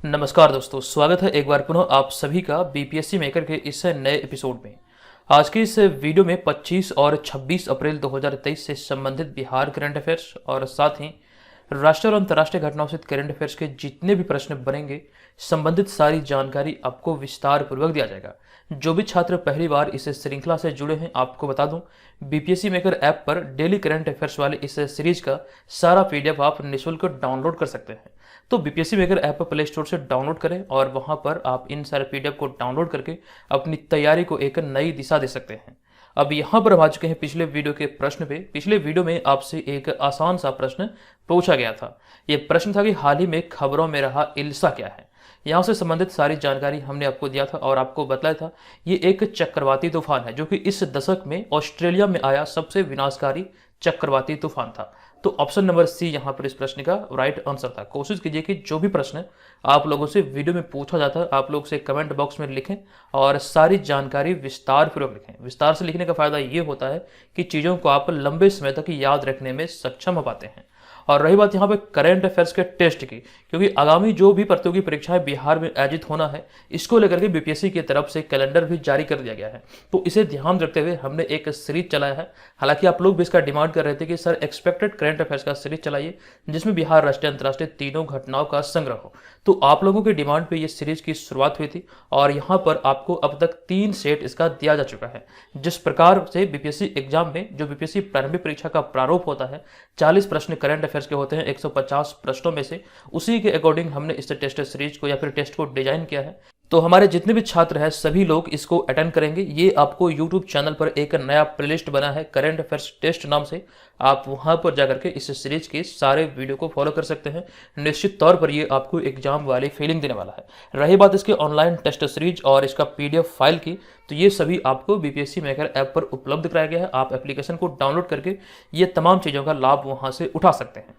नमस्कार दोस्तों, स्वागत है एक बार पुनः आप सभी का बीपीएससी मेकर के इस नए एपिसोड में। आज की इस वीडियो में 25 और 26 अप्रैल 2023 से संबंधित बिहार करंट अफेयर्स और साथ ही राष्ट्रीय और अंतर्राष्ट्रीय घटनाओं से करंट अफेयर्स के जितने भी प्रश्न बनेंगे, संबंधित सारी जानकारी आपको विस्तार पूर्वक दिया जाएगा। जो भी छात्र पहली बार इस श्रृंखला से जुड़े हैं, आपको बता दूं, बीपीएससी मेकर ऐप पर डेली करंट अफेयर्स वाले इस सीरीज का सारा पीडीएफ आप निःशुल्क डाउनलोड कर सकते हैं। तो बीपीएससी मेकर ऐप पर प्ले स्टोर से डाउनलोड करें और वहां पर आप इन सारे पीडीएफ को डाउनलोड करके अपनी तैयारी को एक नई दिशा दे सकते हैं। अब यहाँ पर हम आ चुके हैं पिछले वीडियो के प्रश्न पे। पिछले वीडियो में आपसे एक आसान सा प्रश्न पूछा गया था। ये प्रश्न था कि हाल ही में खबरों में रहा इल्सा क्या है। यहाँ से संबंधित सारी जानकारी हमने आपको दिया था और आपको बताया था ये एक चक्रवाती तूफान है जो कि इस दशक में ऑस्ट्रेलिया में आया सबसे विनाशकारी चक्रवाती तूफान था। तो ऑप्शन नंबर सी यहाँ पर इस प्रश्न का राइट आंसर था। कोशिश कीजिए कि जो भी प्रश्न आप लोगों से वीडियो में पूछा जाता है आप लोग से कमेंट बॉक्स में लिखें और सारी जानकारी विस्तार पूर्वक लिखें। विस्तार से लिखने का फायदा ये होता है कि चीज़ों को आप लंबे समय तक याद रखने में सक्षम हो पाते हैं। और रही बात यहाँ पे करंट अफेयर्स के टेस्ट की, क्योंकि आगामी जो भी प्रतियोगी परीक्षाएं बिहार में आयोजित होना है, इसको लेकर के बीपीएससी की तरफ से कैलेंडर भी जारी कर दिया गया है। तो इसे ध्यान रखते हुए हमने एक सीरीज चलाया है। हालांकि आप लोग भी इसका डिमांड कर रहे थे कि सर एक्सपेक्टेड करंट अफेयर्स का सीरीज चलाइए जिसमें बिहार, राष्ट्रीय, अंतर्राष्ट्रीय तीनों घटनाओं का संग्रह हो। तो आप लोगों के डिमांड पे ये सीरीज की शुरुआत हुई थी और यहाँ पर आपको अब तक 3 सेट इसका दिया जा चुका है। जिस प्रकार से बीपीएससी एग्जाम में जो बीपीएससी प्रारंभिक परीक्षा का प्रारूप होता है, 40 प्रश्न करंट अफेयर्स के होते हैं 150 प्रश्नों में से, उसी के अकॉर्डिंग हमने इस टेस्ट सीरीज को या फिर टेस्ट को डिजाइन किया है। तो हमारे जितने भी छात्र हैं सभी लोग इसको अटेंड करेंगे। ये आपको यूट्यूब चैनल पर एक नया प्लेलिस्ट बना है करंट अफेयर्स टेस्ट नाम से, आप वहां पर जाकर के इस सीरीज के सारे वीडियो को फॉलो कर सकते हैं। निश्चित तौर पर ये आपको एग्जाम वाली फीलिंग देने वाला है। रही बात इसके ऑनलाइन टेस्ट सीरीज और इसका पीडीएफ फाइल की, तो ये सभी आपको बीपीएससी मेकर ऐप पर उपलब्ध कराया गया है। आप एप्लीकेशन को डाउनलोड करके ये तमाम चीज़ों का लाभ वहां से उठा सकते हैं।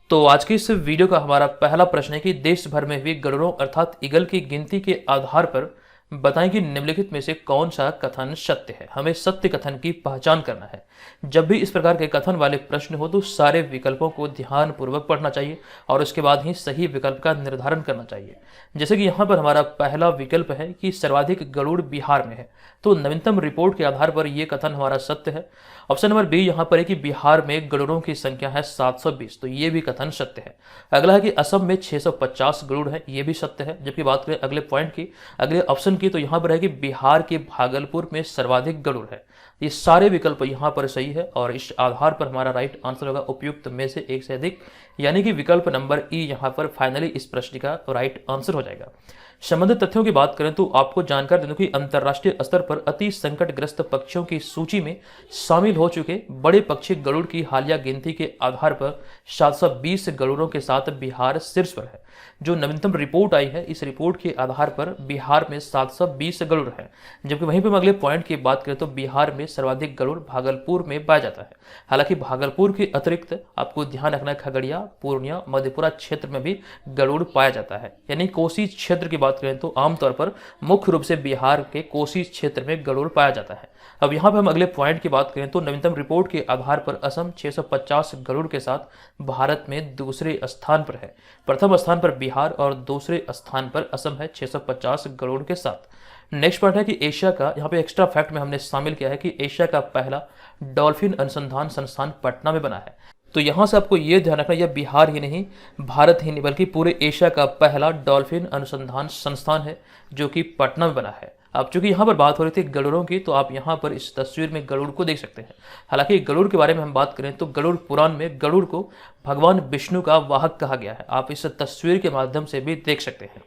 तो आज की इस वीडियो का हमारा पहला प्रश्न है कि देश भर में हुई गरुड़ों अर्थात ईगल की गिनती के आधार पर बताएं कि निम्नलिखित में से कौन सा कथन सत्य है। हमें सत्य कथन की पहचान करना है। जब भी इस प्रकार के कथन वाले प्रश्न हो तो सारे विकल्पों को ध्यानपूर्वक पढ़ना चाहिए और उसके बाद ही सही विकल्प का निर्धारण करना चाहिए। जैसे कि यहाँ पर हमारा पहला विकल्प है कि सर्वाधिक गरुड़ बिहार में है, तो नवीनतम रिपोर्ट के आधार पर यह कथन हमारा सत्य है। ऑप्शन नंबर बी यहाँ पर है कि बिहार में गरुड़ों की संख्या है 720, तो ये भी कथन सत्य है। अगला है कि असम में 650 गरुड़ है, ये भी सत्य है। जबकि बात करें अगले पॉइंट की, अगले ऑप्शन की, तो यहाँ पर है कि बिहार के भागलपुर में सर्वाधिक गरुड़ है। ये सारे विकल्प यहाँ पर सही है और इस आधार पर हमारा राइट आंसर होगा उपयुक्त में से एक से अधिक, यानी कि विकल्प नंबर ई यहाँ पर फाइनली इस प्रश्न का राइट आंसर हो जाएगा। संबंधित तथ्यों की बात करें तो आपको जानकारी दे दूं कि अंतर्राष्ट्रीय स्तर पर अति संकटग्रस्त पक्षियों की सूची में शामिल हो चुके बड़े पक्षी गरुड़ की हालिया गिनती के आधार पर 720 गरुड़ों के साथ बिहार शीर्ष पर है। जो नवीनतम रिपोर्ट आई है, इस रिपोर्ट के आधार पर बिहार में 720 गरुड़ है। जबकि वहीं पर हम अगले पॉइंट की बात करें तो बिहार में सर्वाधिक गरुड़ भागलपुर में पाया जाता है। हालांकि भागलपुर के अतिरिक्त आपको ध्यान रखना है खगड़िया, पूर्णिया, मधेपुरा क्षेत्र में भी गरुड़ पाया जाता है। यानी कोसी क्षेत्र की बात करें तो आमतौर पर मुख्य रूप से बिहार के कोसी क्षेत्र में गरुड़ पाया जाता है। अब यहाँ पर हम अगले पॉइंट की बात करें तो नवीनतम रिपोर्ट के आधार पर असम 650 गरुड़ के साथ भारत में दूसरे स्थान पर है। प्रथम स्थान पर बिहार और दूसरे स्थान पर असम है 650 गरुड़ के साथ। नेक्स्ट पॉइंट है कि एशिया का, यहाँ पे एक्स्ट्रा फैक्ट में हमने शामिल किया है कि एशिया का पहला डॉल्फिन अनुसंधान संस्थान पटना में बना है। तो यहाँ से आपको ये ध्यान रखना, यह बिहार ही नहीं, भारत ही नहीं, बल्कि पूरे एशिया का पहला डॉल्फिन अनुसंधान संस्थान है जो कि पटना में बना है। अब चूंकि यहाँ पर बात हो रही थी गरुड़ों की, तो आप यहाँ पर इस तस्वीर में गरुड़ को देख सकते हैं। हालांकि गरुड़ के बारे में हम बात करें तो गरुड़ पुराण में गरुड़ को भगवान विष्णु का वाहक कहा गया है। आप इस तस्वीर के माध्यम से भी देख सकते हैं।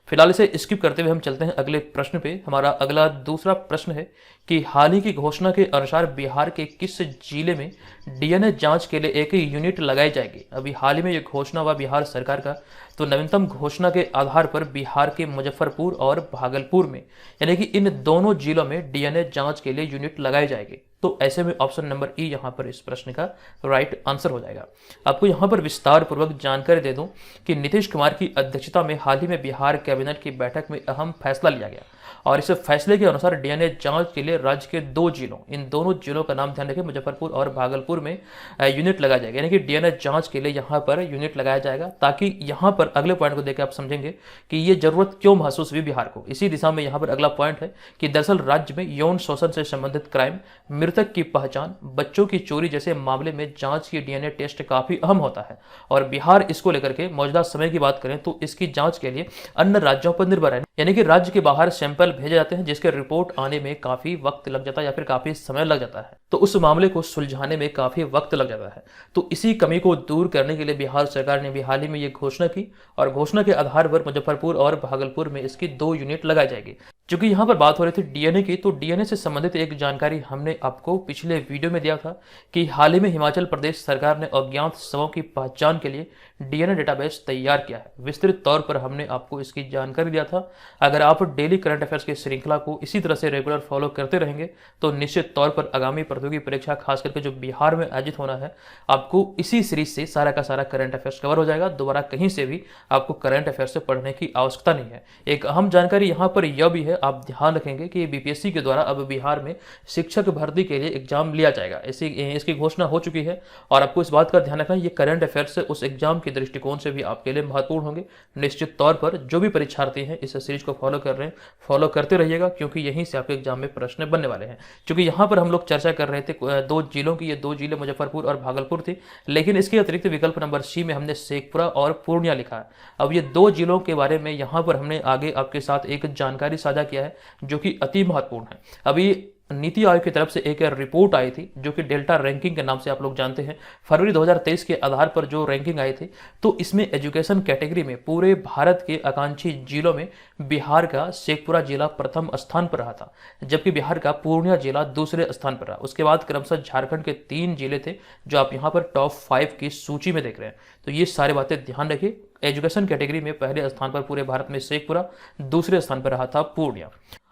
फिलहाल इसे स्किप करते हुए हम चलते हैं अगले प्रश्न पे। हमारा अगला दूसरा प्रश्न है कि हाल ही की घोषणा के अनुसार बिहार के किस जिले में डीएनए जांच के लिए एक यूनिट लगाई जाएगी। अभी हाल ही में ये घोषणा हुआ बिहार सरकार का, तो नवीनतम घोषणा के आधार पर बिहार के मुजफ्फरपुर और भागलपुर में, यानी कि इन दोनों जिलों में डीएनए जांच के लिए यूनिट लगाई जाएगी। तो तो ऐसे में ऑप्शन नंबर ई यहाँ पर इस प्रश्न का राइट आंसर हो जाएगा। आपको यहाँ पर विस्तार पूर्वक जानकारी दे दूं कि नीतीश कुमार की अध्यक्षता में हाल ही में बिहार कैबिनेट की बैठक में अहम फैसला लिया गया और इस फैसले के अनुसार डीएनए जांच के लिए राज्य के 2 जिलों, इन दोनों जिलों का नाम ध्यान रखें, मुजफ्फरपुर और भागलपुर में यूनिट लगाया जाएगा। यानी कि डीएनए जांच के लिए यहाँ पर यूनिट लगाया जाएगा, ताकि यहाँ पर अगले पॉइंट को देखकर आप समझेंगे कि ये जरूरत क्यों महसूस हुई बिहार को। इसी दिशा में यहाँ पर अगला पॉइंट है कि दरअसल राज्य में यौन शोषण से संबंधित क्राइम, मृतक की पहचान, बच्चों की चोरी जैसे मामले में जांच की डीएनए टेस्ट काफी अहम होता है और बिहार इसको लेकर के मौजूदा समय की बात करें तो इसकी जांच के लिए अन्य राज्यों पर निर्भर है। यानी कि राज्य के बाहर सैंपल भेजे जाते हैं जिसके रिपोर्ट आने में काफी वक्त लग जाता है या फिर काफी समय लग जाता है, तो उस मामले को सुलझाने में काफी वक्त लग जाता है। तो इसी कमी को दूर करने के लिए बिहार सरकार ने भी हाल ही में ये घोषणा की और घोषणा के आधार पर मुजफ्फरपुर और भागलपुर में इसकी 2 यूनिट लगाई जाएगी। क्योंकि यहाँ पर बात हो रही थी डीएनए की, तो डीएनए से संबंधित एक जानकारी हमने आपको पिछले वीडियो में दिया था कि हाल ही में हिमाचल प्रदेश सरकार ने अज्ञात शवों की पहचान के लिए डीएनए डेटाबेस तैयार किया है। विस्तृत तौर पर हमने आपको इसकी जानकारी दिया था। अगर आप डेली करंट अफेयर्स की श्रृंखला को इसी तरह से रेगुलर फॉलो करते रहेंगे तो निश्चित तौर पर आगामी प्रतियोगी परीक्षा, खास करके जो बिहार में आयोजित होना है, आपको इसी सीरीज से सारा का सारा करंट अफेयर्स कवर हो जाएगा। दोबारा कहीं से भी आपको करंट अफेयर्स से पढ़ने की आवश्यकता नहीं है। एक अहम जानकारी यहाँ पर यह भी है, आप ध्यान रखेंगे कि बीपीएससी के द्वारा अब बिहार में शिक्षक भर्ती के लिए एग्जाम लिया जाएगा। इसकी घोषणा हो चुकी है और आपको इस बात का ध्यान रखना है, ये करंट अफेयर्स से उस एग्जाम के दृष्टिकोण से भी आपके लिए महत्वपूर्ण होंगे। निश्चित तौर पर जो भी परीक्षार्थी हैं इस सीरीज को फॉलो कर रहे हैं, फॉलो करते रहिएगा, क्योंकि यहीं से आपके एग्जाम में प्रश्न बनने वाले हैं। क्योंकि यहाँ पर हम लोग चर्चा कर रहे थे 2 जिलों की, ये 2 जिले मुजफ्फरपुर और भागलपुर थे, लेकिन इसके अतिरिक्त विकल्प नंबर सी में हमने शेखपुरा और पूर्णिया लिखा है। अब ये 2 जिलों के बारे में यहाँ पर हमने आगे आपके साथ एक जानकारी साझा किया है जो कि अति महत्वपूर्ण है। अभी नीति आयोग की तरफ से एक रिपोर्ट आई थी जो कि डेल्टा रैंकिंग के नाम से आप लोग जानते हैं। फरवरी 2023 के आधार पर जो रैंकिंग आई थी, तो इसमें एजुकेशन कैटेगरी में पूरे भारत के आकांक्षी जिलों में बिहार का शेखपुरा जिला प्रथम स्थान पर रहा था, जबकि बिहार का पूर्णिया जिला दूसरे स्थान पर रहा। उसके बाद क्रमशः झारखंड के 3 जिले थे जो आप यहाँ पर टॉप 5 की सूची में देख रहे हैं। तो ये सारी बातें ध्यान रखिए। एजुकेशन कैटेगरी में पहले स्थान पर पूरे भारत में शेखपुरा, दूसरे स्थान पर रहा था पूर्णिया।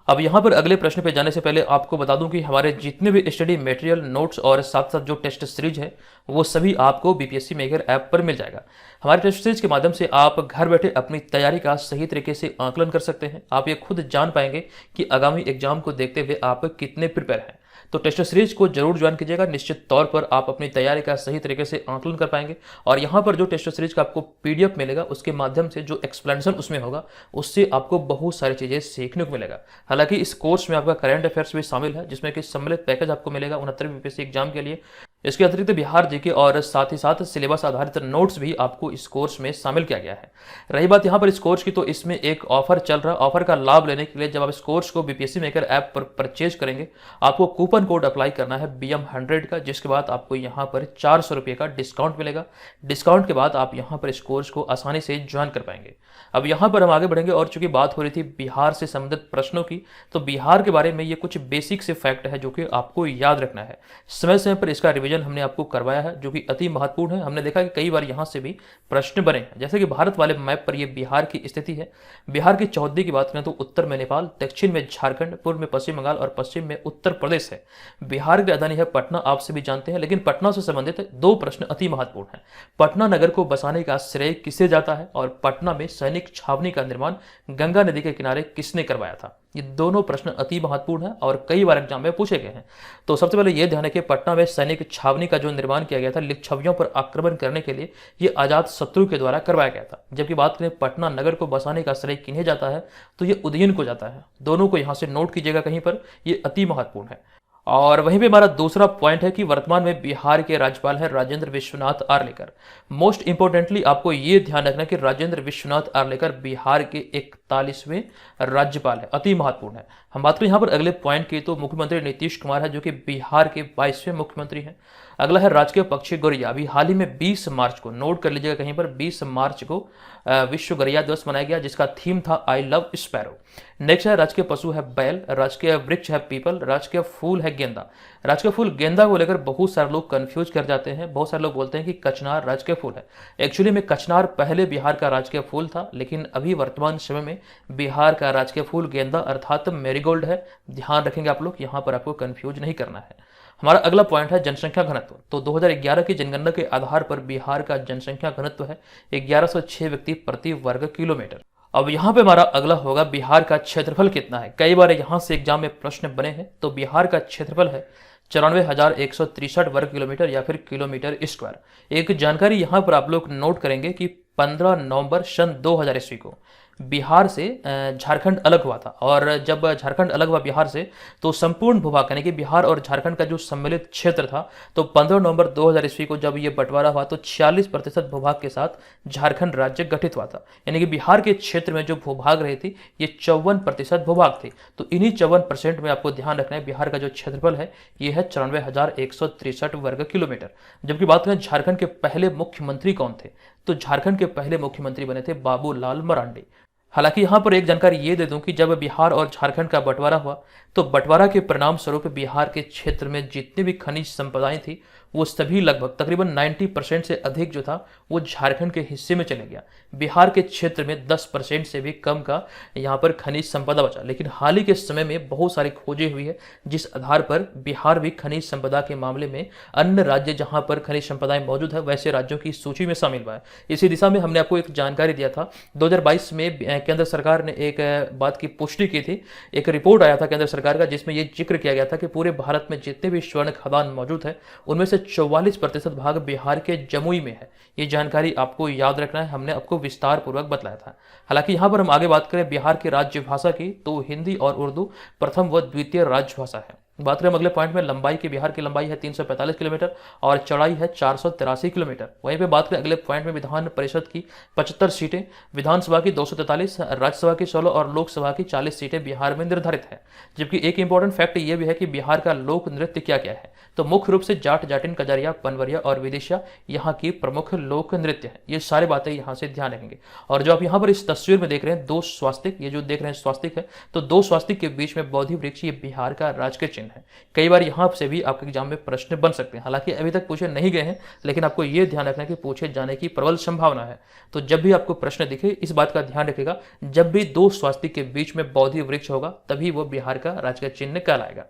अब यहाँ पर अगले प्रश्न पे जाने से पहले आपको बता दूं कि हमारे जितने भी स्टडी मटेरियल, नोट्स और साथ साथ जो टेस्ट सीरीज है वो सभी आपको बीपीएससी मेकर ऐप पर मिल जाएगा। हमारे टेस्ट सीरीज के माध्यम से आप घर बैठे अपनी तैयारी का सही तरीके से आकलन कर सकते हैं। आप ये खुद जान पाएंगे कि आगामी एग्जाम को देखते हुए आप कितने प्रिपेयर हैं। तो टेस्ट सीरीज को जरूर ज्वाइन कीजिएगा। निश्चित तौर पर आप अपनी तैयारी का सही तरीके से आकलन कर पाएंगे और यहाँ पर जो टेस्ट सीरीज का आपको पीडीएफ मिलेगा उसके माध्यम से जो एक्सप्लेनेशन उसमें होगा उससे आपको बहुत सारी चीजें सीखने को मिलेगा। हालांकि इस कोर्स में आपका करंट अफेयर्स भी शामिल है, जिसमें कि सम्मिलित पैकेज आपको मिलेगा 69 बीपीएससी एग्जाम के लिए। इसके अतिरिक्त बिहार जीके और साथ ही साथ सिलेबस आधारित नोट्स भी आपको इस कोर्स में शामिल किया गया है। रही बात यहाँ पर इस कोर्स की, तो इसमें एक ऑफर चल रहा है। ऑफर का लाभ लेने के लिए जब आप इस कोर्स को बीपीएससी मेकर ऐप पर परचेज करेंगे, आपको कूपन कोड अप्लाई करना है BM100 का, जिसके बाद आपको यहाँ पर 400 रुपये का डिस्काउंट मिलेगा। डिस्काउंट के बाद आप यहाँ पर इस कोर्स को आसानी से ज्वाइन कर पाएंगे। अब यहाँ पर हम आगे बढ़ेंगे और चूंकि बात हो रही थी बिहार से संबंधित प्रश्नों की, तो बिहार के बारे में ये कुछ बेसिक से फैक्ट है जो कि आपको याद रखना है। समय समय पर इसका रिवीजन हमने आपको करवाया है जो कि अति महत्वपूर्ण है। हमने देखा कि कई बार यहाँ से भी प्रश्न बने हैं। जैसे कि भारत वाले मैप पर ये बिहार की स्थिति है। बिहार की चौहद्दी की बात करें तो उत्तर में नेपाल, दक्षिण में झारखंड, पूर्व में पश्चिम बंगाल और पश्चिम में उत्तर प्रदेश है। बिहार की राजधानी है पटना, आप सभी जानते हैं, लेकिन पटना से संबंधित 2 प्रश्न अति महत्वपूर्ण है। पटना नगर को बसाने का श्रेय किसे जाता है और पटना में सैनिक छावनी का निर्माण गंगा नदी के किनारे किसने करवाया था? ये दोनों प्रश्न अति महत्वपूर्ण है और कई बार एग्जाम में पूछे गए हैं। तो सबसे पहले यह ध्यान है कि पटना में सैनिक छावनी का जो निर्माण किया गया था लिच्छवियों पर आक्रमण करने के लिए, ये आजाद शत्रु के द्वारा करवाया गया था। जबकि बात करें पटना नगर को बसाने का श्रेय किन्हें जाता है, तो ये उदयन को जाता है। दोनों को यहां से नोट कीजिएगा कहीं पर, ये अति महत्वपूर्ण है। और वहीं पे हमारा दूसरा पॉइंट है कि वर्तमान में बिहार के राज्यपाल हैं राजेंद्र विश्वनाथ आर्लेकर। मोस्ट इंपोर्टेंटली आपको ये ध्यान रखना कि राजेंद्र विश्वनाथ आर्लेकर बिहार के 41वें राज्यपाल है, अति महत्वपूर्ण है। हम बात करें यहाँ पर अगले पॉइंट की, तो मुख्यमंत्री नीतीश कुमार है जो कि बिहार के 22वें मुख्यमंत्री हैं। अगला है राजकीय पक्षी गौरैया। अभी हाल ही में 20 मार्च को, नोट कर लीजिएगा कहीं पर, 20 मार्च को विश्व गौरैया दिवस मनाया गया, जिसका थीम था आई लव स्पैरो। नेक्स्ट है राजकीय पशु है बैल, राजकीय वृक्ष है पीपल, राजकीय फूल है गेंदा। राजकीय फूल गेंदा को लेकर बहुत सारे लोग कंफ्यूज कर जाते हैं। बहुत सारे लोग बोलते हैं कि कचनार राजकीय फूल है। एक्चुअली में कचनार पहले बिहार का राजकीय फूल था, लेकिन अभी वर्तमान समय में बिहार का राजकीय फूल गेंदा अर्थात मेरीगोल्ड है। ध्यान रखेंगे आप लोग, यहाँ पर आपको कंफ्यूज नहीं करना है। हमारा अगला पॉइंट है जनसंख्या घनत्व। तो 2011 की जनगणना के आधार पर बिहार का जनसंख्या घनत्व है 1106 व्यक्ति प्रति वर्ग किलोमीटर। अब यहाँ पे हमारा अगला होगा बिहार का क्षेत्रफल कितना है। कई बार यहाँ से एग्जाम में प्रश्न बने हैं। तो बिहार का क्षेत्रफल है 94,163 वर्ग किलोमीटर या फिर किलोमीटर स्क्वायर। एक जानकारी यहाँ पर आप लोग नोट करेंगे कि 15 नवंबर सन 2000 ईस्वी को बिहार से झारखंड अलग हुआ था। और जब झारखंड अलग हुआ बिहार से, तो संपूर्ण भूभाग यानी कि बिहार और झारखंड का जो सम्मिलित क्षेत्र था, तो 15 नवंबर 2000 ईस्वी को जब ये बंटवारा हुआ तो 46% भूभाग के साथ झारखंड राज्य गठित हुआ था। यानी कि बिहार के क्षेत्र में जो भूभाग रही थी ये 54% भूभाग थी। तो इन्हीं 54% में आपको ध्यान रखना है बिहार का जो क्षेत्रफल है ये है 94,163 वर्ग किलोमीटर। जबकि बात करें झारखंड के पहले मुख्यमंत्री कौन थे, तो झारखंड के पहले मुख्यमंत्री बने थे बाबूलाल मरांडी। हालांकि यहां पर एक जानकारी ये दे दूं कि जब बिहार और झारखंड का बंटवारा हुआ तो बंटवारा के परिणाम स्वरूप बिहार के क्षेत्र में जितनी भी खनिज संपदाएं थी वो सभी लगभग तकरीबन 90% से अधिक जो था वो झारखंड के हिस्से में चले गया। बिहार के क्षेत्र में 10% से भी कम का यहाँ पर खनिज संपदा बचा। लेकिन हाल ही के समय में बहुत सारी खोजें हुई है जिस आधार पर बिहार भी खनिज संपदा के मामले में अन्य राज्य जहां पर खनिज संपदाएं मौजूद है वैसे राज्यों की सूची में शामिल हुआ है। इसी दिशा में हमने आपको एक जानकारी दिया था 2022 में केंद्र सरकार ने एक बात की पुष्टि की थी। एक रिपोर्ट आया था केंद्र सरकार का जिसमें यह जिक्र किया गया था कि पूरे भारत में जितने भी स्वर्ण खदान मौजूद है उनमें से 44% भाग बिहार के जमुई में है। ये जानकारी आपको याद रखना है, हमने आपको विस्तार पूर्वक बताया था। हालांकि यहां पर हम आगे बात करें बिहार की राज्यभाषा की, तो हिंदी और उर्दू प्रथम व द्वितीय राजभाषा है। बात करें अगले पॉइंट में लंबाई की, बिहार की लंबाई है 345 किलोमीटर और चौड़ाई है 483 किलोमीटर। वहीं पे बात करें अगले पॉइंट में विधान परिषद की 75 सीटें, विधानसभा की 243, राज्यसभा की 16 और लोकसभा की 40 सीटें बिहार में निर्धारित है। जबकि एक इंपॉर्टेंट फैक्ट ये भी है कि बिहार का लोक नृत्य क्या क्या है, तो मुख्य रूप से जाट, जाटिन, कजरिया, पनवरिया और विदिशा यहाँ की प्रमुख लोक नृत्य है। ये सारी बातें यहाँ से ध्यान रखेंगे। और जो आप यहाँ पर इस तस्वीर में देख रहे हैं 2 स्वास्तिक, ये जो देख रहे हैं स्वास्तिक है, तो 2 स्वास्तिक के बीच में बोधि वृक्ष, ये बिहार का राजकीय चिन्ह है। कई बार यहाँ से भी आपके एग्जाम में प्रश्न बन सकते हैं। हालांकि अभी तक पूछे नहीं गए हैं, लेकिन आपको यह ध्यान रखना है कि पूछे जाने की प्रबल संभावना है। तो जब भी आपको प्रश्न दिखे इस बात का ध्यान रखिएगा, जब भी 2 स्वास्तिक के बीच में बोधि वृक्ष होगा तभी वो बिहार का राजकीय चिन्ह कहलाएगा।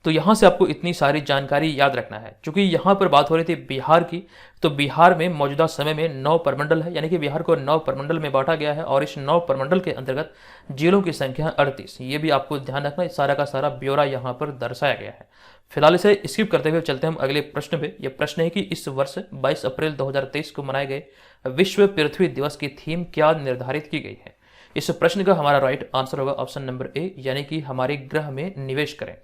तो यहां से आपको इतनी सारी जानकारी याद रखना है। क्योंकि यहां पर बात हो रही थी बिहार की, तो बिहार में मौजूदा समय में 9 प्रमंडल है, यानी कि बिहार को 9 प्रमंडल में बांटा गया है और इस 9 प्रमंडल के अंतर्गत जिलों की संख्या 38। ये भी आपको ध्यान रखना है, सारा का सारा ब्यौरा यहाँ पर दर्शाया गया है। फिलहाल इसे स्किप करते हुए चलते हैं हम अगले प्रश्न पे। यह प्रश्न है कि इस वर्ष 22 अप्रैल 2023 को मनाए गए विश्व पृथ्वी दिवस की थीम क्या निर्धारित की गई है। इस प्रश्न का हमारा राइट आंसर होगा ऑप्शन नंबर ए, यानी कि हमारे ग्रह में निवेश करें।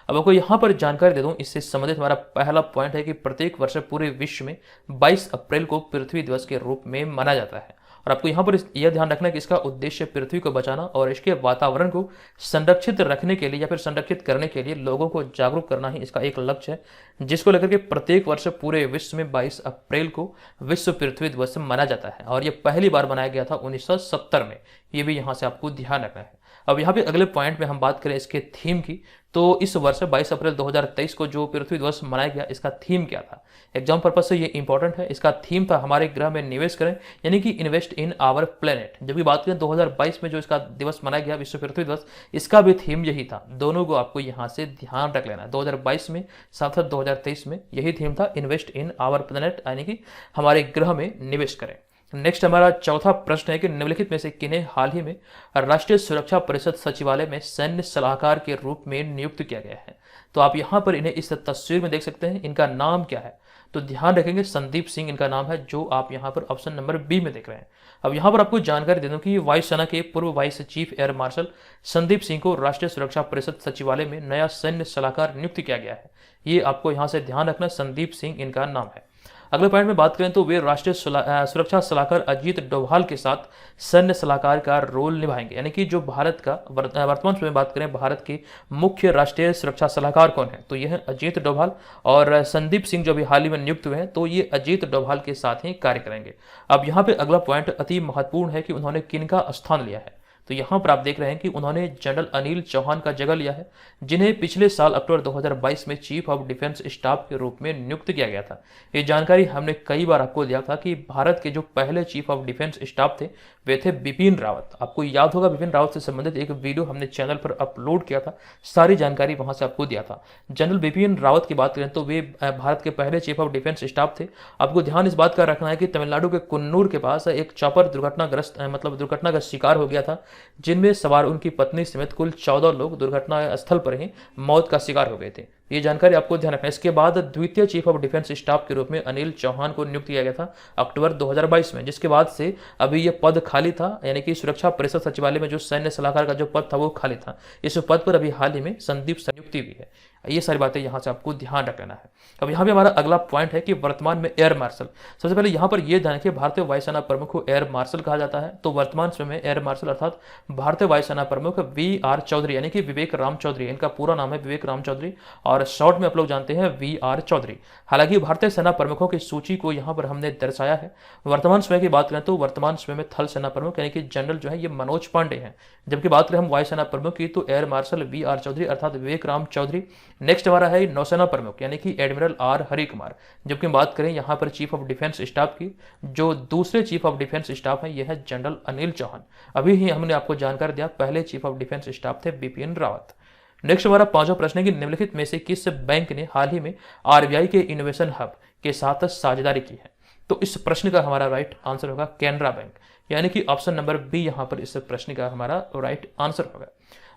अब आपको यहाँ पर जानकारी दे दूं, इससे संबंधित हमारा पहला पॉइंट है कि प्रत्येक वर्ष पूरे विश्व में 22 अप्रैल को पृथ्वी दिवस के रूप में मनाया जाता है। और आपको यहाँ पर यह ध्यान रखना है कि इसका उद्देश्य पृथ्वी को बचाना और इसके वातावरण को संरक्षित रखने के लिए या फिर संरक्षित करने के लिए लोगों को जागरूक करना ही इसका एक लक्ष्य है, जिसको लेकर के प्रत्येक वर्ष पूरे विश्व में 22 अप्रैल को विश्व पृथ्वी दिवस मनाया जाता है। और यह पहली बार मनाया गया था 1970 में। ये भी यहाँ से आपको ध्यान रखना है। अब यहाँ पे अगले पॉइंट में हम बात करें इसके थीम की, तो इस वर्ष 22 अप्रैल 2023 को जो पृथ्वी दिवस मनाया गया इसका थीम क्या था। एग्जाम पर्पज से ये इंपॉर्टेंट है। इसका थीम था हमारे ग्रह में निवेश करें, यानी कि इन्वेस्ट इन आवर प्लेनेट। जब भी बात करें 2022 में जो इसका दिवस मनाया गया विश्व पृथ्वी दिवस, इसका भी थीम यही था। दोनों को आपको यहाँ से ध्यान रख लेना है। 2022 में साथ 2023 में यही थीम था, इन्वेस्ट इन आवर प्लेनेट, यानी कि हमारे ग्रह में निवेश करें। नेक्स्ट हमारा चौथा प्रश्न है कि निम्नलिखित में से किन्हें हाल ही में राष्ट्रीय सुरक्षा परिषद सचिवालय में सैन्य सलाहकार के रूप में नियुक्त किया गया है। तो आप यहाँ पर इन्हें इस तस्वीर में देख सकते हैं। इनका नाम क्या है, तो ध्यान रखेंगे संदीप सिंह इनका नाम है, जो आप यहाँ पर ऑप्शन नंबर बी में देख रहे हैं। अब यहाँ पर आपको जानकारी दे दूं कि वायुसेना के पूर्व vice chief air marshal Sandeep Singh को राष्ट्रीय सुरक्षा परिषद सचिवालय में नया सैन्य सलाहकार नियुक्त किया गया है। ये आपको यहाँ से ध्यान रखना, संदीप सिंह इनका नाम है। अगले पॉइंट में बात करें तो वे राष्ट्रीय सुरक्षा सलाहकार अजीत डोभाल के साथ सैन्य सलाहकार का रोल निभाएंगे। यानी कि जो भारत का वर्तमान समय बात करें भारत के मुख्य राष्ट्रीय सुरक्षा सलाहकार कौन है, तो यह है अजीत डोभाल। और संदीप सिंह जो भी हाल ही में नियुक्त हुए हैं तो ये अजीत डोभाल के साथ ही कार्य करेंगे। अब यहाँ पे अगला पॉइंट अति महत्वपूर्ण है कि उन्होंने किनका स्थान लिया है। तो यहाँ पर आप देख रहे हैं कि उन्होंने जनरल अनिल चौहान का जगह लिया है, जिन्हें पिछले साल अक्टूबर 2022 में चीफ ऑफ डिफेंस स्टाफ के रूप में नियुक्त किया गया था। ये जानकारी हमने कई बार आपको दिया था कि भारत के जो पहले चीफ ऑफ डिफेंस स्टाफ थे वे थे बिपिन रावत। आपको याद होगा बिपिन रावत से संबंधित एक वीडियो हमने चैनल पर अपलोड किया था, सारी जानकारी वहां से आपको दिया था। जनरल बिपिन रावत की बात करें तो वे भारत के पहले चीफ ऑफ डिफेंस स्टाफ थे। आपको ध्यान इस बात का रखना है कि तमिलनाडु के कुन्नूर के पास एक चॉपर दुर्घटना का शिकार हो गया था, जिनमें सवार उनकी पत्नी समेत कुल 14 लोग दुर्घटना स्थल पर ही मौत का शिकार हो गए थे। ये जानकारी आपको ध्यान रखना है। इसके बाद द्वितीय चीफ ऑफ डिफेंस स्टाफ के रूप में अनिल चौहान को नियुक्त किया गया था अक्टूबर 2022 में, जिसके बाद से अभी यह पद खाली था, यानी कि सुरक्षा परिषद सचिवालय में जो सैन्य सलाहकार का जो पद था वो खाली था। इस पद पर अभी हाल ही में संदीप संयुक्ति हुई है। ये सारी बातें यहाँ से आपको ध्यान रखना है। अब यहाँ पे हमारा अगला पॉइंट है कि वर्तमान में एयर मार्शल। सबसे पहले यहाँ पर यह ध्यान रखिए, भारतीय वायुसेना प्रमुख को एयर मार्शल कहा जाता है। तो वर्तमान समय में एयर मार्शल अर्थात भारतीय वायुसेना प्रमुख VR चौधरी, यानी कि विवेक राम चौधरी, इनका पूरा नाम है विवेक राम चौधरी और शॉर्ट में आप लोग जानते हैं VR चौधरी। हालांकि भारतीय सेना प्रमुखों की सूची को यहाँ पर हमने दर्शाया है। वर्तमान समय की बात करें तो वर्तमान समय में थल सेना प्रमुख यानी कि जनरल जो है ये मनोज पांडे हैं, जबकि बात करें हम वायुसेना प्रमुख की तो एयर मार्शल VR चौधरी अर्थात विवेक राम चौधरी। नेक्स्ट हमारा है नौसेना प्रमुख यानी कि एडमिरल R हरि कुमार। जबकि बात करें यहाँ पर चीफ ऑफ डिफेंस स्टाफ की, जो दूसरे चीफ ऑफ डिफेंस स्टाफ है यह है जनरल अनिल चौहान। अभी ही हमने आपको जानकारी दिया, पहले चीफ ऑफ डिफेंस स्टाफ थे बिपिन रावत। नेक्स्ट हमारा पांचवा प्रश्न है कि निम्नलिखित में से किस बैंक ने हाल ही में RBI के इनोवेशन हब के साथ साझेदारी की है? तो इस प्रश्न का हमारा राइट आंसर होगा कैनरा बैंक, यानी कि ऑप्शन नंबर बी यहाँ पर इस प्रश्न का हमारा राइट आंसर होगा।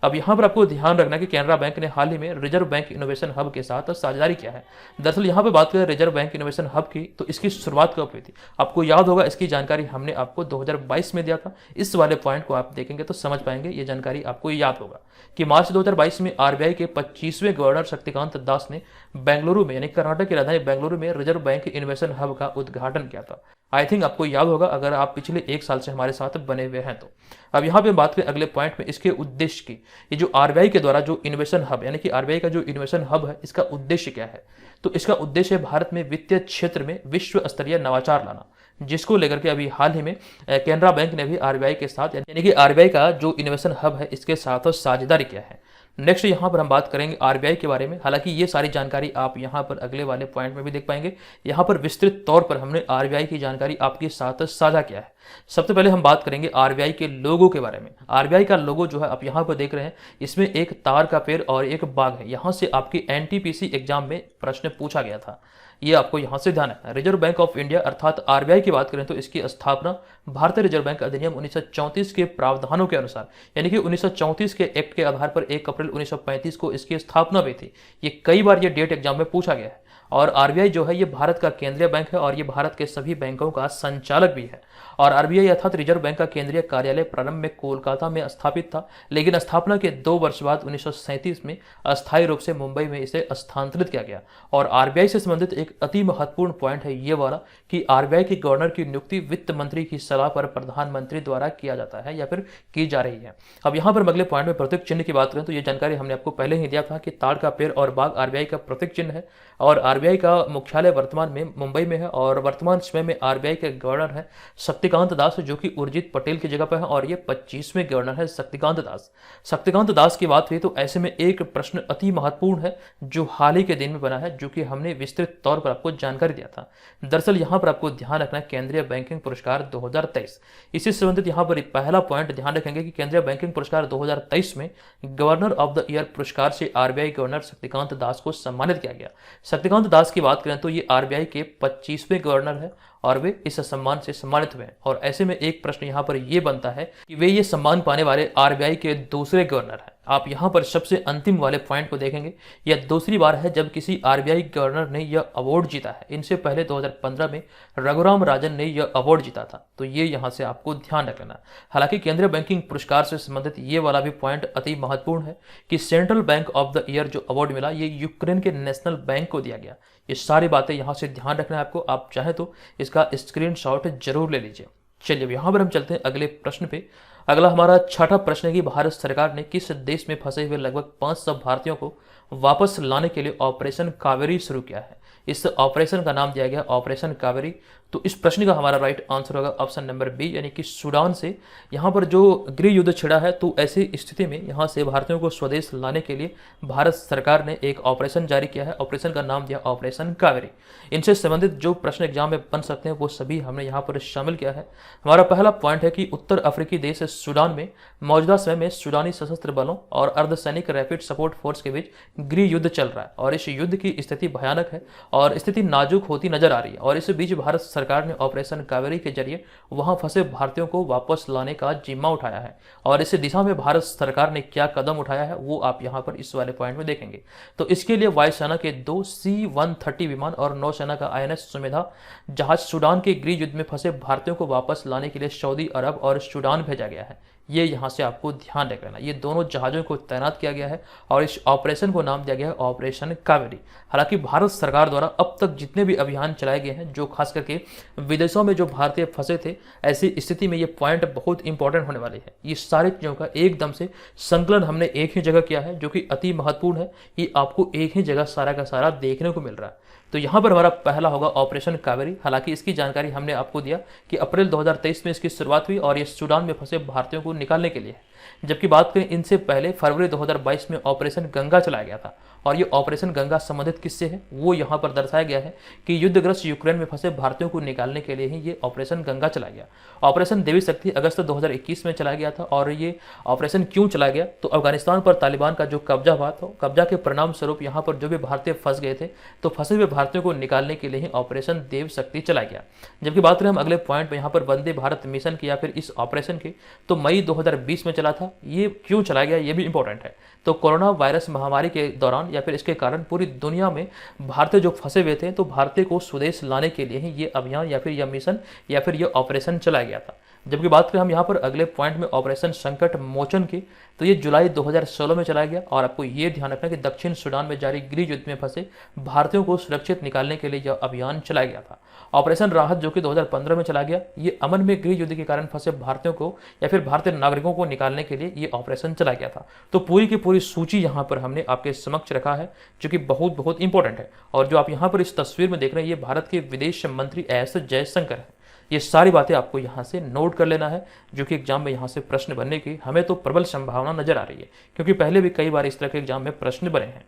अब यहाँ पर आपको ध्यान रखना है कि कैनरा बैंक ने हाल ही में रिजर्व बैंक इनोवेशन हब के साथ साझेदारी किया है। दरअसल यहाँ पे बात करें रिजर्व बैंक इनोवेशन हब की, तो इसकी शुरुआत कब हुई थी? आपको याद होगा, इसकी जानकारी हमने आपको 2022 में दिया था। इस वाले पॉइंट को आप देखेंगे तो समझ पाएंगे, ये जानकारी आपको याद होगा कि मार्च 2022 में RBI के 25वें गवर्नर शक्तिकांत दास ने बेंगलुरु में, यानी कर्नाटक की राजधानी बेंगलुरु में रिजर्व बैंक इनोवेशन हब का उद्घाटन किया था। आई थिंक आपको याद होगा अगर आप पिछले एक साल से हमारे साथ बने हुए हैं तो। अब यहाँ पे बात करें अगले पॉइंट में इसके उद्देश्य की। ये जो RBI के द्वारा जो इनोवेशन हब यानी कि RBI का जो इनोवेशन हब है, इसका उद्देश्य क्या है? तो इसका उद्देश्य है भारत में वित्तीय क्षेत्र में विश्व स्तरीय नवाचार लाना, जिसको लेकर के अभी हाल ही में कैनरा बैंक ने भी RBI के साथ, यानी कि RBI का जो इनोवेशन हब है इसके साथ साझेदारी किया है। नेक्स्ट यहाँ पर हम बात करेंगे RBI के बारे में। हालांकि ये सारी जानकारी आप यहाँ पर अगले वाले पॉइंट में भी देख पाएंगे। यहाँ पर विस्तृत तौर पर हमने RBI की जानकारी आपके साथ साझा किया है। सबसे पहले हम बात करेंगे RBI के लोगो के बारे में। RBI का लोगो जो है आप यहाँ पर देख रहे हैं, इसमें एक तार का पेड़ और एक बाघ है। यहाँ से आपकी NTPC एग्जाम में प्रश्न पूछा गया था, ये आपको यहाँ से ध्यान है। रिजर्व बैंक ऑफ इंडिया अर्थात RBI की बात करें तो इसकी स्थापना भारतीय रिजर्व बैंक अधिनियम 1934 के प्रावधानों के अनुसार, यानी कि 1934 के एक्ट के आधार पर 1 अप्रैल 1935 को इसकी स्थापना हुई थी। ये कई बार ये डेट एग्जाम में पूछा गया है। और RBI जो है ये भारत का केंद्रीय बैंक है और ये भारत के सभी बैंकों का संचालक भी है। और RBI अर्थात रिजर्व बैंक का केंद्रीय कार्यालय प्रारंभ में कोलकाता में स्थापित था, लेकिन स्थापना के 2 वर्ष बाद 1937 में अस्थायी रूप से मुंबई में इसे स्थानांतरित किया गया। और RBI से संबंधित एक अति महत्वपूर्ण पॉइंट है ये वाला कि RBI के गवर्नर की नियुक्ति वित्त मंत्री की सलाह पर प्रधानमंत्री द्वारा किया जाता है या फिर की जा रही है। अब यहाँ पर अगले पॉइंट में प्रतीक चिन्ह की बात करें तो ये जानकारी हमने आपको पहले ही दिया था कि ताड़ का पेड़ और बाघ RBI का प्रतीक चिन्ह है। और RBI का मुख्यालय वर्तमान में मुंबई में है और वर्तमान समय में RBI के गवर्नर है शक्तिकांत दास, जो कि उर्जित पटेल की जगह पर है और ये 25वें गवर्नर है शक्तिकांत दास। शक्तिकांत दास की बात हुई तो ऐसे में एक प्रश्न अति महत्वपूर्ण है जो हाल ही के दिन में बना है, जो कि हमने विस्तृत तौर पर आपको जानकारी दिया था। दरअसल यहाँ पर आपको ध्यान रखना है केंद्रीय बैंकिंग पुरस्कार 2023। इसी से संबंधित यहाँ पर पहला पॉइंट ध्यान रखेंगे कि केंद्रीय बैंकिंग पुरस्कार 2023 में गवर्नर ऑफ द ईयर पुरस्कार से RBI गवर्नर शक्तिकांत दास को सम्मानित किया गया। शक्तिकांत दास की बात करें तो ये RBI के 25वें गवर्नर है और वे इस सम्मान से सम्मानित हुए। और ऐसे में एक प्रश्न यहाँ पर यह बनता है कि वे ये सम्मान पाने वाले RBI के दूसरे गवर्नर हैं। आप यहाँ पर सबसे अंतिम वाले पॉइंट को देखेंगे, यह दूसरी बार है जब किसी RBI गवर्नर ने यह अवार्ड जीता है। इनसे पहले 2015 में रघुराम राजन ने यह अवार्ड जीता था, तो ये यहाँ से आपको ध्यान रखना। हालांकि केंद्रीय बैंकिंग पुरस्कार से संबंधित ये वाला भी पॉइंट अति महत्वपूर्ण है कि central bank of the year जो अवार्ड मिला ये यूक्रेन के नेशनल बैंक को दिया गया। ये सारी बातें यहाँ से ध्यान रखना है आपको। आप चाहे तो इसका स्क्रीनशॉट जरूर ले लीजिए। चलिए अब यहाँ पर हम चलते हैं अगले प्रश्न पे। अगला हमारा छठा प्रश्न है कि भारत सरकार ने किस देश में फंसे हुए लगभग 500 भारतीयों को वापस लाने के लिए ऑपरेशन कावेरी शुरू किया है? इस ऑपरेशन का नाम दिया गया ऑपरेशन कावेरी। तो इस प्रश्न का हमारा राइट आंसर होगा ऑप्शन नंबर बी, यानी कि सूडान से यहाँ पर जो गृह युद्ध छिड़ा है, तो ऐसी स्थिति में यहाँ से भारतीयों को स्वदेश लाने के लिए भारत सरकार ने एक ऑपरेशन जारी किया है। ऑपरेशन का नाम दिया ऑपरेशन कावेरी। इनसे संबंधित जो प्रश्न एग्जाम में बन सकते हैं वो सभी हमने यहाँ पर शामिल किया है। हमारा पहला पॉइंट है कि उत्तर अफ्रीकी देश सूडान में मौजूदा समय में सूडानी सशस्त्र बलों और अर्धसैनिक रैपिड सपोर्ट फोर्स के बीच गृह युद्ध चल रहा है और इस युद्ध की स्थिति भयानक है और स्थिति नाजुक होती नजर आ रही है। और इस बीच भारत सरकार ने ऑपरेशन कावेरी के जरिए वहां फंसे भारतीयों को वापस लाने का जिम्मा उठाया है और इस दिशा में भारत सरकार ने क्या कदम उठाया है वो आप यहां पर इस वाले पॉइंट में देखेंगे। तो इसके लिए वायुसेना के 2 C-130 विमान और नौसेना का INS सुमेधा जहाज सूडान के गृह युद्ध में फंसे भारतीयों को वापस लाने के लिए सऊदी अरब और सूडान भेजा गया है। ये यहाँ से आपको ध्यान रखना, ये दोनों जहाज़ों को तैनात किया गया है और इस ऑपरेशन को नाम दिया गया है ऑपरेशन कावेरी। हालांकि भारत सरकार द्वारा अब तक जितने भी अभियान चलाए गए हैं, जो खास करके विदेशों में जो भारतीय फंसे थे, ऐसी स्थिति में ये पॉइंट बहुत इंपॉर्टेंट होने वाले हैं। ये सारी चीज़ों का एकदम से संकलन हमने एक ही जगह किया है, जो कि अति महत्वपूर्ण है कि आपको एक ही जगह सारा का सारा देखने को मिल रहा है। तो यहाँ पर हमारा पहला होगा ऑपरेशन कावेरी। हालांकि इसकी जानकारी हमने आपको दिया कि अप्रैल 2023 में इसकी शुरुआत हुई और ये सूडान में फंसे भारतीयों को निकालने के लिए है। जबकि बात करें इनसे पहले फरवरी 2022 में ऑपरेशन गंगा चलाया गया था और ये ऑपरेशन गंगा संबंधित किससे है वो यहाँ पर दर्शाया गया है कि युद्धग्रस्त यूक्रेन में फंसे भारतीयों को निकालने के लिए ही ये ऑपरेशन गंगा चलाया गया। ऑपरेशन देवी शक्ति अगस्त 2021 में चलाया गया था और ये ऑपरेशन क्यों चलाया गया, तो अफगानिस्तान पर तालिबान का जो कब्जा हुआ था, कब्जा के परिणाम स्वरूप यहाँ पर जो भी भारतीय फंस गए थे, तो फंसे हुए भारतीयों को निकालने के लिए ही ऑपरेशन देव शक्ति चलाया गया। जबकि बात करें हम अगले पॉइंट में यहाँ पर वंदे भारत मिशन की या फिर इस ऑपरेशन की, तो मई 2020 में चला था। ये क्यों चलाया गया ये भी इंपॉर्टेंट है। तो कोरोना वायरस महामारी के दौरान या फिर इसके कारण पूरी दुनिया में भारतीय जो फंसे हुए थे, तो भारतीय को स्वदेश लाने के लिए ही ये अभियान या फिर यह मिशन या फिर यह ऑपरेशन चलाया गया था। जबकि बात करें हम यहाँ पर अगले पॉइंट में ऑपरेशन संकट मोचन की, तो ये जुलाई 2016 में चलाया गया और आपको ये ध्यान रखना कि दक्षिण सूडान में जारी गृह युद्ध में फंसे भारतीयों को सुरक्षित निकालने के लिए यह अभियान चलाया गया था। ऑपरेशन राहत जो कि 2015 में चला गया, ये अमन में गृह युद्ध के कारण फंसे भारतीयों को या फिर भारतीय नागरिकों को निकालने के लिए ये ऑपरेशन चला गया था। तो पूरी की पूरी सूची यहाँ पर हमने आपके समक्ष रखा है, जो कि बहुत बहुत इंपॉर्टेंट है। और जो आप यहाँ पर इस तस्वीर में देख रहे हैं, ये भारत के विदेश मंत्री एस जयशंकर है। ये सारी बातें आपको यहाँ से नोट कर लेना है, जो कि एग्जाम में यहाँ से प्रश्न बनने की हमें तो प्रबल संभावना नजर आ रही है, क्योंकि पहले भी कई बार इस तरह के एग्जाम में प्रश्न बने हैं।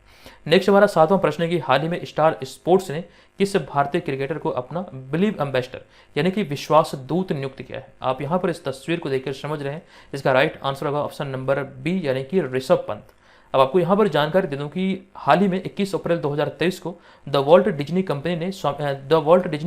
नेक्स्ट हमारा 7वां प्रश्न है कि हाल ही में स्टार स्पोर्ट्स ने किस भारतीय क्रिकेटर को अपना बिलीव एम्बेसडर यानी कि विश्वास दूत नियुक्त किया है। आप यहाँ पर इस तस्वीर को देखकर समझ रहे हैं, इसका राइट आंसर होगा ऑप्शन नंबर बी, यानी कि ऋषभ पंत। अब आपको यहाँ पर जानकारी दे दूं कि हाल ही में 21 अप्रैल 2023 को द वॉल्ट डिज्नी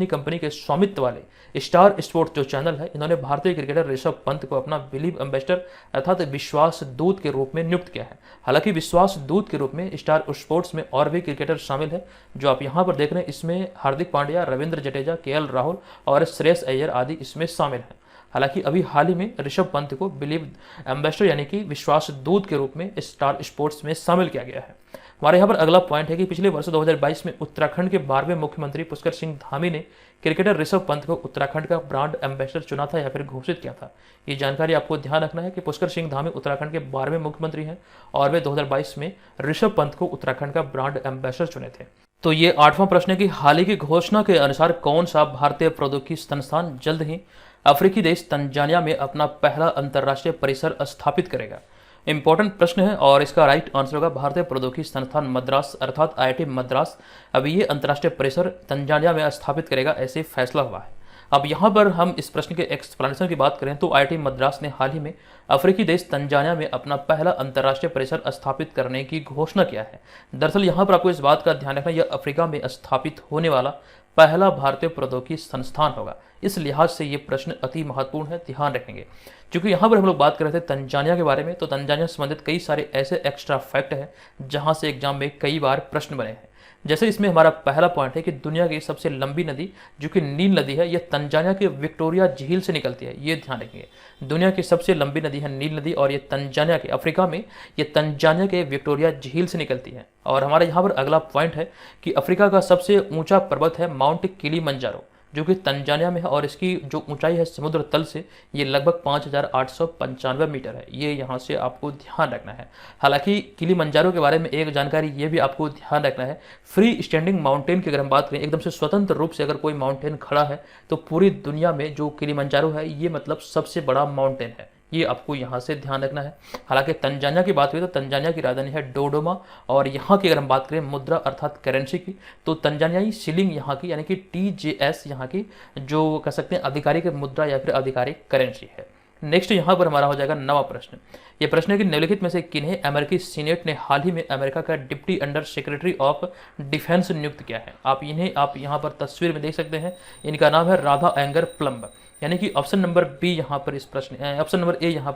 कंपनी के स्वामित्व वाले स्टार स्पोर्ट्स जो चैनल है, इन्होंने भारतीय क्रिकेटर ऋषभ पंत को अपना बिलीव एम्बेसडर अर्थात विश्वास दूत के रूप में नियुक्त किया है। हालांकि विश्वास दूत के रूप में स्टार स्पोर्ट्स में और भी क्रिकेटर शामिल है, जो आप यहाँ पर देख रहे हैं। इसमें हार्दिक पांड्या, रविंद्र जडेजा, KL राहुल और श्रेयस अय्यर आदि इसमें शामिल हैं। हालांकि अभी हाल ही में ऋषभ पंत को बिलीव एम्बेसडर यानी कि विश्वास दूत के रूप में स्टार स्पोर्ट्स में शामिल किया गया है। हमारे यहाँ पर अगला पॉइंट है कि पिछले वर्ष 2022 में उत्तराखंड के 12वें मुख्यमंत्री पुष्कर सिंह धामी ने क्रिकेटर ऋषभ पंत को उत्तराखंड का ब्रांड एम्बेसडर चुना था या फिर घोषित किया था। ये जानकारी आपको ध्यान रखना है कि पुष्कर सिंह धामी उत्तराखंड के 12वें मुख्यमंत्री हैं और वे 2022 में ऋषभ पंत को उत्तराखंड का ब्रांड एम्बेसडर चुने थे। तो ये 8वां प्रश्न है कि हाल ही की घोषणा के अनुसार कौन सा भारतीय प्रौद्योगिकी संस्थान जल्द ही अफ्रीकी देश तंजानिया में अपना पहला अंतर्राष्ट्रीय परिसर स्थापित करेगा। इंपॉर्टेंट प्रश्न है और इसका राइट आंसर होगा भारतीय प्रौद्योगिकी संस्थान मद्रास अर्थात IIT मद्रास। अभी ये अंतर्राष्ट्रीय परिसर तंजानिया में स्थापित करेगा, ऐसे फैसला हुआ है। अब यहाँ पर हम इस प्रश्न के एक्सप्लेनेशन की बात करें तो IIT मद्रास ने हाल ही में अफ्रीकी देश तंजानिया में अपना पहला अंतर्राष्ट्रीय परिसर स्थापित करने की घोषणा किया है। दरअसल यहाँ पर आपको इस बात का ध्यान रखना, यह अफ्रीका में स्थापित होने वाला पहला भारतीय प्रौद्योगिकी संस्थान होगा। इस लिहाज से ये प्रश्न अति महत्वपूर्ण है, ध्यान रखेंगे। क्योंकि यहाँ पर हम लोग बात कर रहे थे तंजानिया के बारे में, तो तंजानिया संबंधित कई सारे ऐसे एक्स्ट्रा फैक्ट हैं जहाँ से एग्जाम में कई बार प्रश्न बने हैं। जैसे इसमें हमारा पहला पॉइंट है कि दुनिया की सबसे लंबी नदी जो कि नील नदी है, यह तंजानिया के विक्टोरिया झील से निकलती है। ये ध्यान रखेंगे, दुनिया की सबसे लंबी नदी है नील नदी और ये तंजानिया के अफ्रीका में ये तंजानिया के विक्टोरिया झील से निकलती है। और हमारा यहाँ पर अगला पॉइंट है कि अफ्रीका का सबसे ऊंचा पर्वत है माउंट किलिमंजारो, जो कि तंजानिया में है और इसकी जो ऊंचाई है समुद्र तल से ये लगभग 5,895 मीटर है। ये यहाँ से आपको ध्यान रखना है। हालांकि किलिमंजारो के बारे में एक जानकारी ये भी आपको ध्यान रखना है, फ्री स्टैंडिंग माउंटेन की अगर हम बात करें, एकदम से स्वतंत्र रूप से अगर कोई माउंटेन खड़ा है तो पूरी दुनिया में जो किलिमंजारो है ये मतलब सबसे बड़ा माउंटेन है। ये आपको यहाँ से ध्यान रखना है। हालांकि तंजानिया की बात हुई तो तंजानिया की राजधानी है डोडोमा और यहाँ की अगर हम बात करें मुद्रा अर्थात करेंसी की तो तंजानियाई शिलिंग यहाँ की यानी कि TJS यहाँ की जो कह सकते हैं आधिकारिक मुद्रा या फिर आधिकारिक करेंसी है। नेक्स्ट यहाँ पर हमारा हो जाएगा नवा प्रश्न। ये प्रश्न है कि निम्नलिखित में से किन्हें अमेरिकी सीनेट ने हाल ही में अमेरिका का deputy under secretary of defence नियुक्त किया है। आप यहाँ पर तस्वीर में देख सकते हैं। इनका नाम है राधा एंगर प्लम्ब, यानी कि ऑप्शन नंबर ए यहाँ पर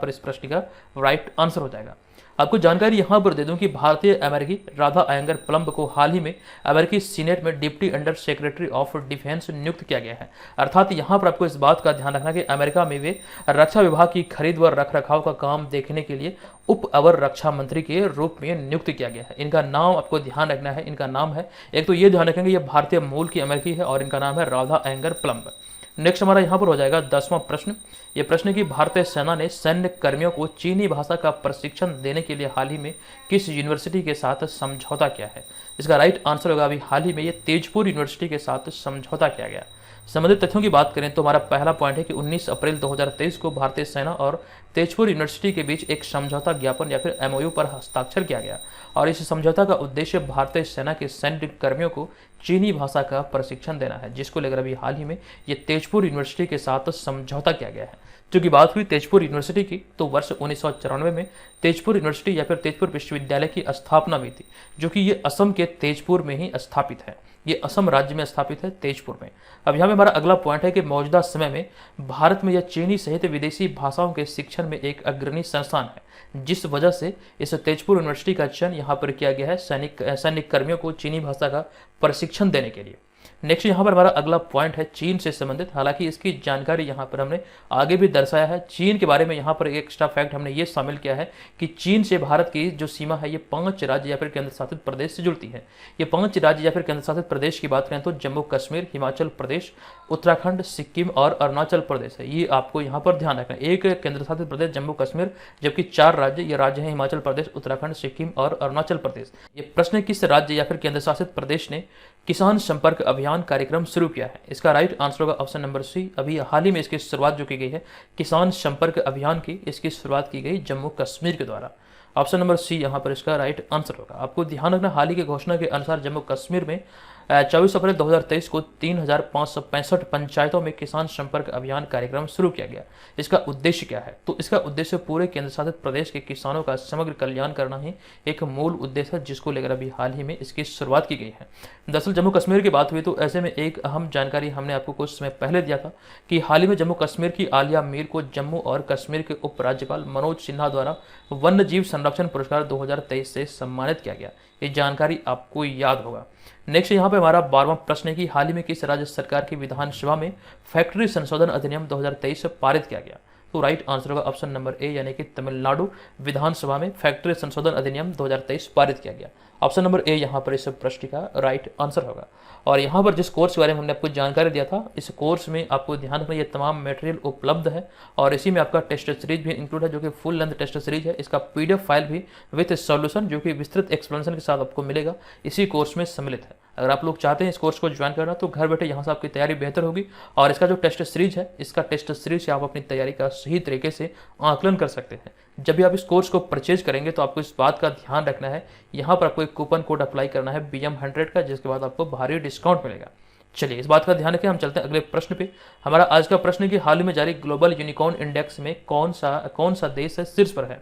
इस प्रश्न का राइट आंसर हो जाएगा। आपको जानकारी यहाँ पर दे दूं कि भारतीय अमेरिकी राधा एंगर प्लम्ब को हाल ही में अमेरिकी सीनेट में deputy under secretary of defence नियुक्त किया गया है। अर्थात यहाँ पर आपको इस बात का ध्यान रखना कि अमेरिका में वे रक्षा विभाग की खरीद व रखरखाव का काम देखने के लिए उप अवर रक्षा मंत्री के रूप में नियुक्त किया गया है। इनका नाम आपको ध्यान रखना है। इनका नाम है, एक तो ये ध्यान रखेंगे ये भारतीय मूल की अमेरिकी है और इनका नाम है राधा एंगर प्लम्ब। नेक्स्ट हमारा यहाँ पर हो जाएगा 10वां प्रश्न। ये प्रश्न है कि भारतीय सेना ने सैन्य कर्मियों को चीनी भाषा का प्रशिक्षण देने के लिए हाल ही में किस यूनिवर्सिटी के साथ समझौता किया है। इसका राइट आंसर होगा अभी हाल ही में ये तेजपुर यूनिवर्सिटी के साथ समझौता किया गया। संबंधित तथ्यों की बात करें तो हमारा पहला पॉइंट है कि 19 अप्रैल 2023 को भारतीय सेना और तेजपुर यूनिवर्सिटी के बीच एक समझौता ज्ञापन या फिर MOU पर हस्ताक्षर किया गया और इस समझौता का उद्देश्य भारतीय सेना के सैन्य कर्मियों को चीनी भाषा का प्रशिक्षण देना है, जिसको लेकर अभी हाल ही में ये तेजपुर यूनिवर्सिटी के साथ समझौता किया गया है। जो कि बात हुई तेजपुर यूनिवर्सिटी की तो वर्ष 1994 में तेजपुर यूनिवर्सिटी या फिर तेजपुर विश्वविद्यालय की स्थापना हुई थी, जो कि ये असम के तेजपुर में ही स्थापित है। ये असम राज्य में स्थापित है, तेजपुर में। अब यहाँ पे हमारा अगला पॉइंट है कि मौजूदा समय में भारत में यह चीनी सहित विदेशी भाषाओं के शिक्षण में एक अग्रणी संस्थान है, जिस वजह से इस तेजपुर यूनिवर्सिटी का चयन यहाँ पर किया गया है सैनिक कर्मियों को चीनी भाषा का प्रशिक्षण देने के लिए। नेक्स्ट यहाँ पर हमारा अगला पॉइंट है चीन से संबंधित। हालांकि इसकी जानकारी यहाँ पर हमने आगे भी दर्शाया है। चीन के बारे में यहाँ पर एक एक्स्ट्रा फैक्ट हमने ये शामिल किया है कि चीन से भारत की जो सीमा है ये 5 राज्य या फिर केंद्र शासित प्रदेश से जुड़ती है। ये 5 राज्य या फिर केंद्र शासित प्रदेश की बात करें तो जम्मू कश्मीर, हिमाचल प्रदेश, उत्तराखंड, सिक्किम और अरुणाचल प्रदेश है। ये आपको यहाँ पर ध्यान रखना है। एक केंद्र शासित प्रदेश जम्मू कश्मीर, जबकि 4 राज्य, ये राज्य है हिमाचल प्रदेश, उत्तराखंड, सिक्किम और अरुणाचल प्रदेश। ये प्रश्न किस राज्य या फिर केंद्र शासित प्रदेश ने किसान संपर्क अभियान कार्यक्रम शुरू किया है। इसका राइट आंसर होगा ऑप्शन नंबर सी। अभी हाल ही में इसकी शुरुआत जो की गई है किसान संपर्क अभियान की, इसकी शुरुआत की गई जम्मू कश्मीर के द्वारा। ऑप्शन नंबर सी यहाँ पर इसका राइट आंसर होगा। आपको ध्यान रखना हाल ही की घोषणा के अनुसार जम्मू कश्मीर में 24 अप्रैल 2023 को 3,565 पंचायतों में किसान संपर्क अभियान कार्यक्रम शुरू किया गया। इसका उद्देश्य क्या है? तो इसका उद्देश्य पूरे केंद्र शासित प्रदेश के किसानों का समग्र कल्याण करना ही एक मूल उद्देश्य है, जिसको लेकर अभी हाल ही में इसकी शुरुआत की गई है। दरअसल जम्मू कश्मीर की बात हुई तो ऐसे में एक अहम जानकारी हमने आपको कुछ समय पहले दिया था कि हाल ही में जम्मू कश्मीर की आलिया मीर को जम्मू और कश्मीर के उपराज्यपाल मनोज सिन्हा द्वारा वन्य जीव संरक्षण पुरस्कार 2023 से सम्मानित किया गया। ये जानकारी आपको याद होगा। नेक्स्ट यहाँ पे हमारा 12वां प्रश्न है कि हाल ही में किस राज्य सरकार की विधानसभा में फैक्ट्री संशोधन अधिनियम 2023 पारित किया गया? तो राइट आंसर होगा ऑप्शन नंबर ए, यानी कि तमिलनाडु विधानसभा में फैक्ट्री संशोधन अधिनियम 2023 पारित किया गया। ऑप्शन नंबर ए यहाँ पर इस प्रश्न का राइट आंसर होगा। और यहाँ पर जिस कोर्स के बारे में हमने आपको जानकारी दिया था, इस कोर्स में आपको ध्यान रखना ये तमाम मटेरियल उपलब्ध है और इसी में आपका टेस्ट सीरीज भी इंक्लूड है, जो कि फुल लेंथ टेस्ट सीरीज है। इसका PDF फाइल भी विथ सॉल्यूशन जो कि विस्तृत एक्सप्लेनेशन के साथ आपको मिलेगा, इसी कोर्स में सम्मिलित है। अगर आप लोग चाहते हैं इस कोर्स को ज्वाइन करना तो घर बैठे यहाँ से आपकी तैयारी बेहतर होगी और इसका जो टेस्ट सीरीज है, इसका टेस्ट सीरीज से आप अपनी तैयारी का सही तरीके से आकलन कर सकते हैं। जब भी आप इस कोर्स को परचेज करेंगे तो आपको इस बात का ध्यान रखना है, यहाँ पर आपको एक कूपन कोड अप्लाई करना है BM100 का, जिसके बाद आपको भारी डिस्काउंट मिलेगा। चलिए इस बात का ध्यान रखें, हम चलते हैं अगले प्रश्न पे। हमारा आज का प्रश्न है कि हाल ही में जारी ग्लोबल यूनिकॉर्न इंडेक्स में कौन सा देश है शीर्ष पर है?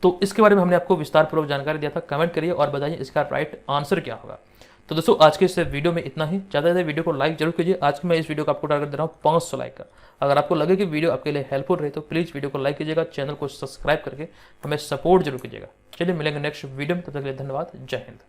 तो इसके बारे में हमने आपको विस्तार पूर्वक जानकारी दिया था। कमेंट करिए और बताइए इसका राइट आंसर क्या होगा। तो दोस्तों आज के इस वीडियो में इतना ही। ज़्यादा से ज़्यादा वीडियो को लाइक जरूर कीजिए। आज मैं इस वीडियो को आपको टारगेट दे रहा हूँ 500 लाइक का। अगर आपको लगे कि वीडियो आपके लिए हेल्पफुल रहे तो प्लीज़ वीडियो को लाइक कीजिएगा, चैनल को सब्सक्राइब करके हमें सपोर्ट जरूर कीजिएगा। चलिए मिलेंगे नेक्स्ट वीडियो में, तब तक के लिए धन्यवाद। जय हिंद।